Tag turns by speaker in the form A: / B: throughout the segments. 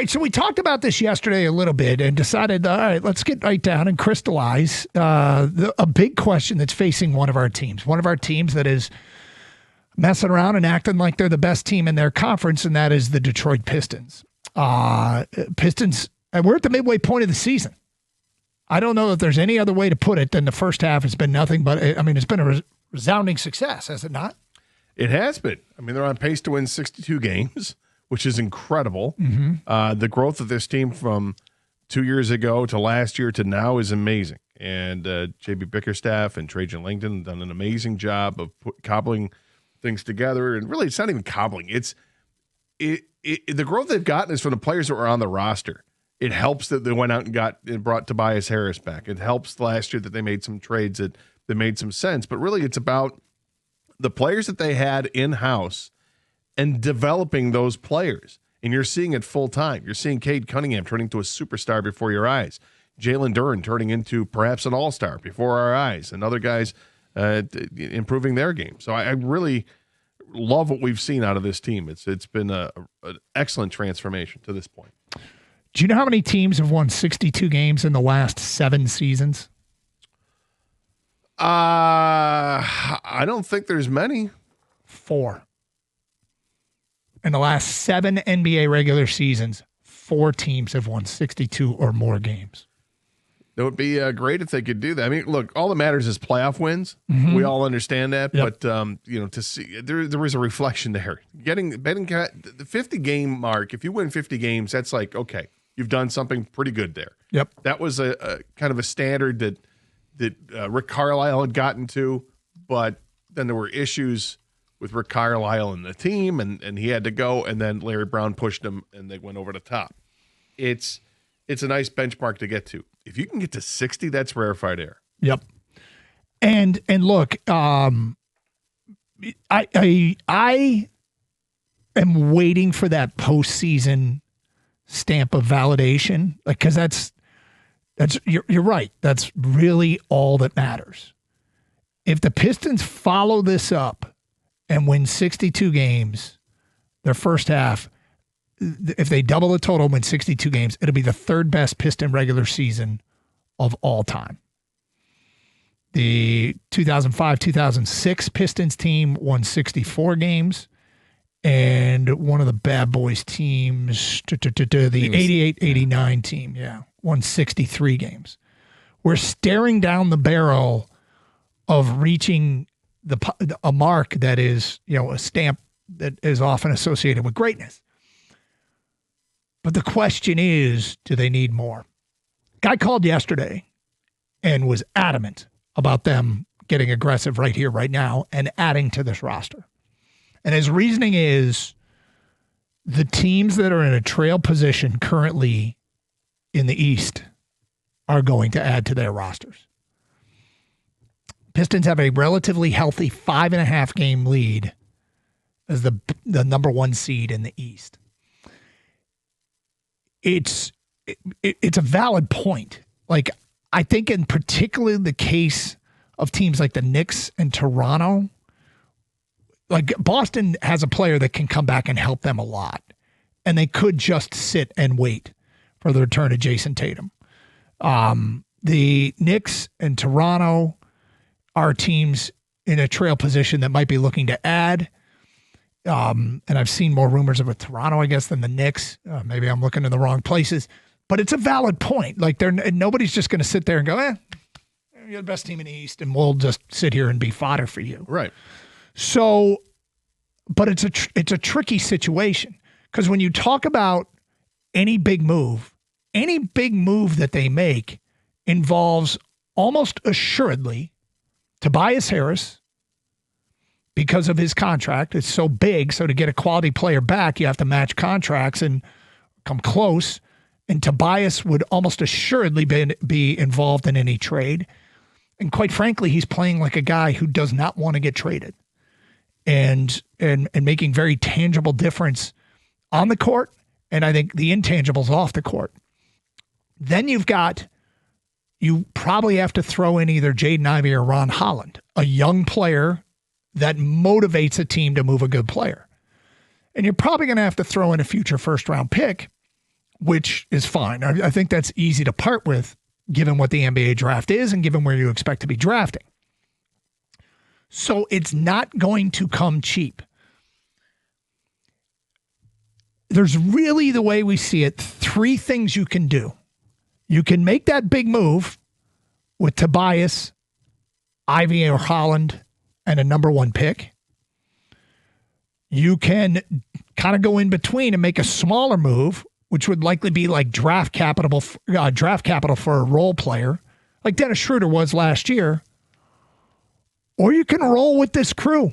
A: right, so we talked about this yesterday a little bit and decided, all right, let's get right down and crystallize a big question that's facing one of our teams that is messing around and acting like they're the best team in their conference, and that is the Detroit Pistons. Pistons, and we're at the midway point of the season. I don't know if there's any other way to put it than the first half has been nothing but, it's been a resounding success, has it not?
B: It has been. They're on pace to win 62 games, which is incredible.
A: Mm-hmm.
B: The growth of this team from 2 years ago to last year to now is amazing. And J.B. Bickerstaff and Trajan Langdon have done an amazing job of cobbling things together. And really, it's not even cobbling. The growth they've gotten is from the players that were on the roster. It helps that they went out and brought Tobias Harris back. It helps last year that they made some trades that made some sense. But really, it's about the players that they had in-house and developing those players. And you're seeing it full time. You're seeing Cade Cunningham turning into a superstar before your eyes. Jalen Duren turning into perhaps an all-star before our eyes. And other guys improving their game. So I really love what we've seen out of this team. It's been an excellent transformation to this point.
A: Do you know how many teams have won 62 games in the last 7 seasons?
B: I don't think there's many.
A: 4. In the last 7 NBA regular seasons, 4 teams have won 62 or more games.
B: It would be great if they could do that. Look, all that matters is playoff wins.
A: Mm-hmm.
B: We all understand that,
A: yep.
B: But to see there was a reflection there. Betting the 50 game mark. If you win 50 games, that's like okay, you've done something pretty good there.
A: Yep,
B: that was a kind of a standard that Rick Carlisle had gotten to, but then there were issues with Rick Carlisle and the team, and he had to go, and then Larry Brown pushed him, and they went over the top. It's a nice benchmark to get to. If you can get to 60, that's rarefied air.
A: Yep. And look, I am waiting for that postseason stamp of validation, because that's you're right. That's really all that matters. If the Pistons follow this up and win 62 games, their first half, if they double the total, win 62 games, it'll be the 3rd best Piston regular season of all time. The 2005-2006 Pistons team won 64 games, and one of the bad boys teams, the 88-89 team, won 63 games. We're staring down the barrel of reaching a mark that is, a stamp that is often associated with greatness. But the question is, do they need more? Guy called yesterday and was adamant about them getting aggressive right here, right now, and adding to this roster. And his reasoning is the teams that are in a trail position currently in the East are going to add to their rosters. Pistons have a relatively healthy 5.5 game lead as the number 1 seed in the East. It's a valid point. Like, I think in particular the case of teams like the Knicks and Toronto, like Boston has a player that can come back and help them a lot, and they could just sit and wait for the return of Jason Tatum. The Knicks and Toronto are teams in a trail position that might be looking to add. And I've seen more rumors of Toronto, I guess, than the Knicks. Maybe I'm looking in the wrong places, but it's a valid point. Like, nobody's just going to sit there and go, you're the best team in the East, and we'll just sit here and be fodder for you.
B: Right.
A: So, but it's a tricky situation, because when you talk about any big move that they make involves almost assuredly Tobias Harris, because of his contract. It's so big, so to get a quality player back, you have to match contracts and come close. And Tobias would almost assuredly be involved in any trade. And quite frankly, he's playing like a guy who does not want to get traded, and making very tangible difference on the court, and I think the intangibles off the court. Then you probably have to throw in either Jaden Ivey or Ron Holland, a young player that motivates a team to move a good player. And you're probably going to have to throw in a future first-round pick, which is fine. I think that's easy to part with, given what the NBA draft is and given where you expect to be drafting. So it's not going to come cheap. There's really, the way we see it, 3 things you can do. You can make that big move with Tobias, Ivy or Holland, and a number 1 pick. You can kind of go in between and make a smaller move, which would likely be like draft capital for a role player, like Dennis Schroeder was last year. Or you can roll with this crew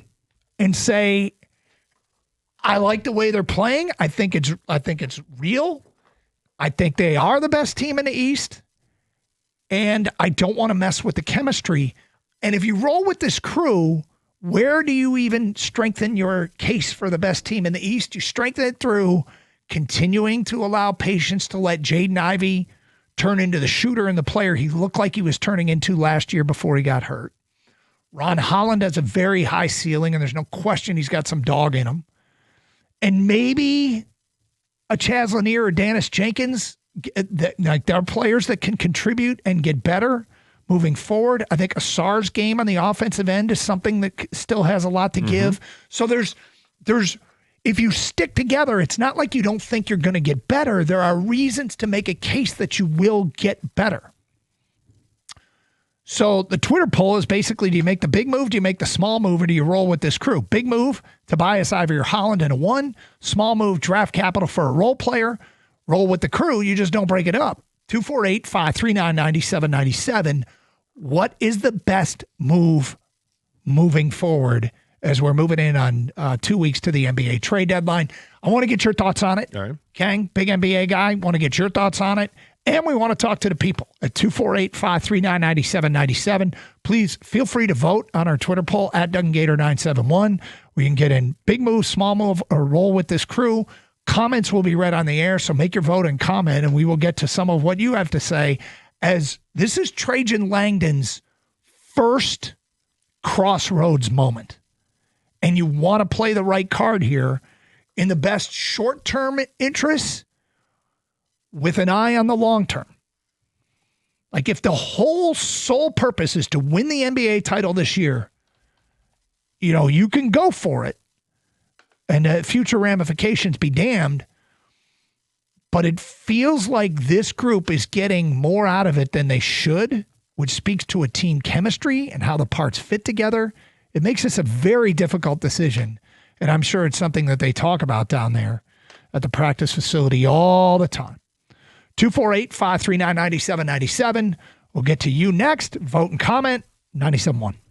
A: and say, I like the way they're playing. I think it's real. I think they are the best team in the East. And I don't want to mess with the chemistry. And if you roll with this crew, where do you even strengthen your case for the best team in the East? You strengthen it through continuing to allow patience to let Jaden Ivey turn into the shooter and the player he looked like he was turning into last year before he got hurt. Ron Holland has a very high ceiling, and there's no question he's got some dog in him. And maybe a Chaz Lanier or Dennis Jenkins, like they're players that can contribute and get better moving forward. I think Asar's game on the offensive end is something that still has a lot to give. So there's if you stick together, it's not like you don't think you're going to get better. There are reasons to make a case that you will get better. So the Twitter poll is basically, do you make the big move, do you make the small move, or do you roll with this crew? Big move, Tobias, Ivy, or Holland and a 1. Small move, draft capital for a role player. Roll with the crew, you just don't break it up. 248-539-9797. What is the best move moving forward as we're moving in on 2 weeks to the NBA trade deadline? I want to get your thoughts on it.
B: All right.
A: Kang, big NBA guy, want to get your thoughts on it. And we want to talk to the people at 248-539-9797. Please feel free to vote on our Twitter poll at DuncanGator971. We can get in big move, small move, or roll with this crew. Comments will be read on the air, so make your vote and comment, and we will get to some of what you have to say, as this is Trajan Langdon's first crossroads moment. And you want to play the right card here in the best short-term interests with an eye on the long term. Like, if the whole sole purpose is to win the NBA title this year, you know, you can go for it. And future ramifications be damned. But it feels like this group is getting more out of it than they should, which speaks to a team chemistry and how the parts fit together. It makes this a very difficult decision. And I'm sure it's something that they talk about down there at the practice facility all the time. 248-539-9797. We'll get to you next. Vote and comment. 97.1.